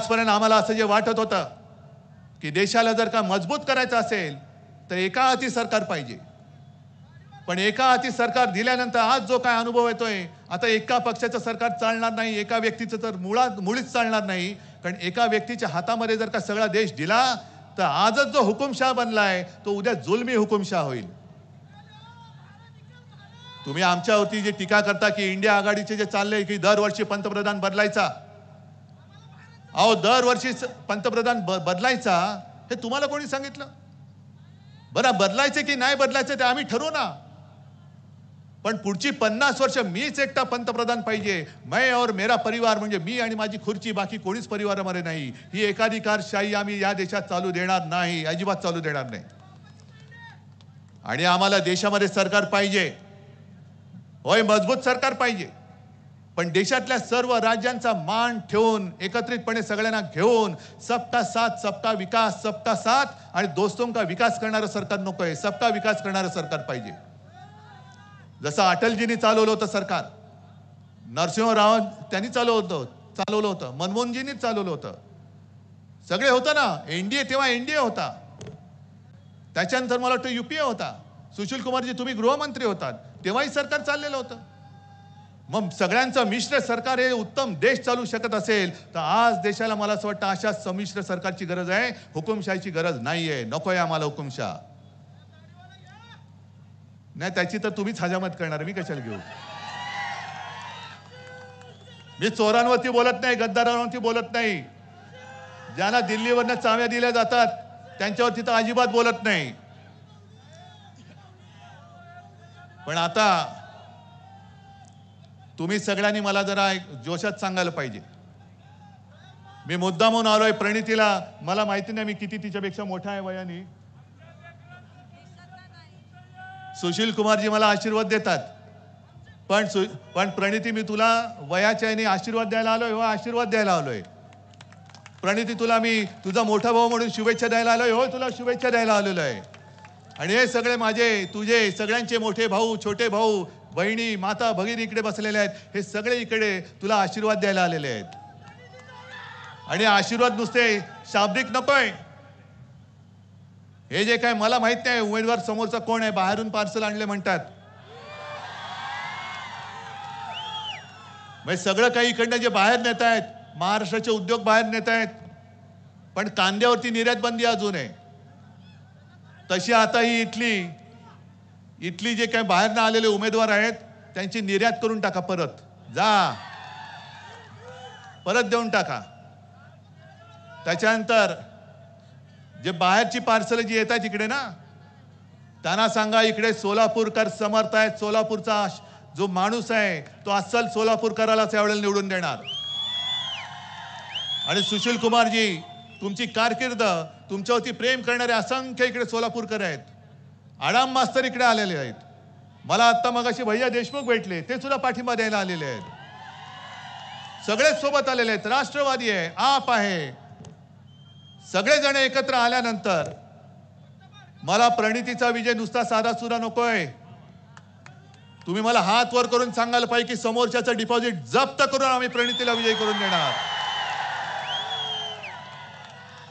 आजपर्यंत आम्हाला असं जे वाटत होतं की देशाला जर का मजबूत करायचं असेल तर एका हाती सरकार पाहिजे, पण एका हाती सरकार दिल्यानंतर आज जो काय अनुभव येतोय, आता एका पक्षाचं सरकार चालणार नाही, एका व्यक्तीचं तर मुळीच चालणार नाही. कारण एका व्यक्तीच्या हातामध्ये जर का सगळा देश दिला तर आजच जो हुकुमशाह बनलाय तो उद्या जुलमी हुकुमशाह होईल. तुम्ही आमच्यावरती जे टीका करता की इंडिया आघाडीचे जे चाललंय की दरवर्षी पंतप्रधान बदलायचा, अहो दरवर्षी पंतप्रधान बदलायचा हे तुम्हाला कोणी सांगितलं? बरं, बदलायचं की नाही बदलायचं ते आम्ही ठरवू ना, पण पुढची 50 वर्ष मीच एकटा पंतप्रधान पाहिजे, मैं और मेरा परिवार, म्हणजे मी आणि माझी खुर्ची, बाकी कोणीच परिवारामध्ये नाही. ही एकाधिकारशाही आम्ही या देशात चालू देणार नाही, अजिबात चालू देणार नाही. आणि आम्हाला देशामध्ये सरकार पाहिजे, होय मजबूत सरकार पाहिजे, पण देशातल्या सर्व राज्यांचा मान ठेवून एकत्रितपणे सगळ्यांना घेऊन सबका साथ सबका विकास, सबका साथ आणि दोस्तों का विकास करणारं सरकार नकोय, सबका विकास करणारं सरकार पाहिजे. जसं अटलजींनी चालवलं होतं सरकार, नरसिंहराव त्यांनी चालवलं होतं, मनमोहनजींनी चालवलं होतं, सगळे होतं ना. एनडीए तेव्हा एनडीए होता, त्याच्यानंतर मला वाटतं यूपीए होता. सुशील कुमारजी तुम्ही गृहमंत्री होतात, तेव्हाही सरकार चाललेलं होतं. मग सगळ्यांचं मिश्र सरकार हे उत्तम देश चालू शकत असेल तर आज देशाला मला असं वाटतं अशा संमिश्र सरकारची गरज आहे, हुकुमशाहीची गरज नाहीये. नकोय आम्हाला हुकुमशाह. नाही त्याची तर तुम्हीच हजामत करणार, मी कशाला घेऊ? मी चोरांवरती बोलत नाही, गद्दारांवरती बोलत नाही, ज्यांना दिल्लीवरनं चाव्या दिल्या जातात त्यांच्यावरती तर अजिबात बोलत नाही. पण आता तुम्ही सगळ्यांनी मला जरा जोशात सांगायला पाहिजे. मी मुद्दामून आलोय प्रणितीला, मला माहिती नाही मी किती तिच्यापेक्षा मोठा आहे वयाने. सुशील कुमारजी मला आशीर्वाद देतात, पण प्रणिती मी तुला वयाच्या याने आशीर्वाद द्यायला आलोय, हो आशीर्वाद द्यायला आलोय. प्रणिती तुला मी तुझा मोठा भाऊ म्हणून शुभेच्छा द्यायला आलोय, हो तुला शुभेच्छा द्यायला आलेलो आहे. आणि हे सगळे माझे तुझे सगळ्यांचे मोठे भाऊ, छोटे भाऊ, बहिणी, माता भगिनी इकडे बसलेले आहेत, हे सगळे इकडे तुला आशीर्वाद द्यायला आलेले आहेत. आणि आशीर्वाद नुसते शाब्दिक नकोय. हे जे काय मला माहित नाही उमेदवार समोरचा कोण आहे, बाहेरून पार्सल आणले म्हणतात, म्हणजे सगळं काही इकडनं जे बाहेर नेत आहेत, महाराष्ट्राचे उद्योग बाहेर नेत आहेत, पण कांद्यावरती निर्यात बंदी अजून आहे. तशी आता ही इथली जे काही बाहेर ना आलेले उमेदवार आहेत त्यांची निर्यात करून टाका, परत देऊन टाका. त्याच्यानंतर जे बाहेरची पार्सल जी येत आहेत इकडे ना, त्यांना सांगा इकडे सोलापूरकर समर्थ आहेत, सोलापूरचा जो माणूस आहे तो अस्सल सोलापूरकरालाच यावेळेला निवडून देणार. आणि सुशील कुमारजी तुमची कारकीर्द, तुमच्यावरती प्रेम करणारे असंख्य इकडे सोलापूरकर आहेत. आडाम मास्तर इकडे आलेले आहेत, मला आता मगाशी भैया देशमुख भेटले, ते सुद्धा पाठिंबा द्यायला आलेले आहेत. सगळेच सोबत आलेले आहेत, राष्ट्रवादी आहे, आप आहे, सगळेजण एकत्र आल्यानंतर मला प्रणितीचा विजय नुसता साधा सुद्धा नकोय. तुम्ही मला हात वर करून सांगायला पाहिजे की समोरच्याचं डिपॉझिट जप्त करून आम्ही प्रणितीला विजय करून देणार.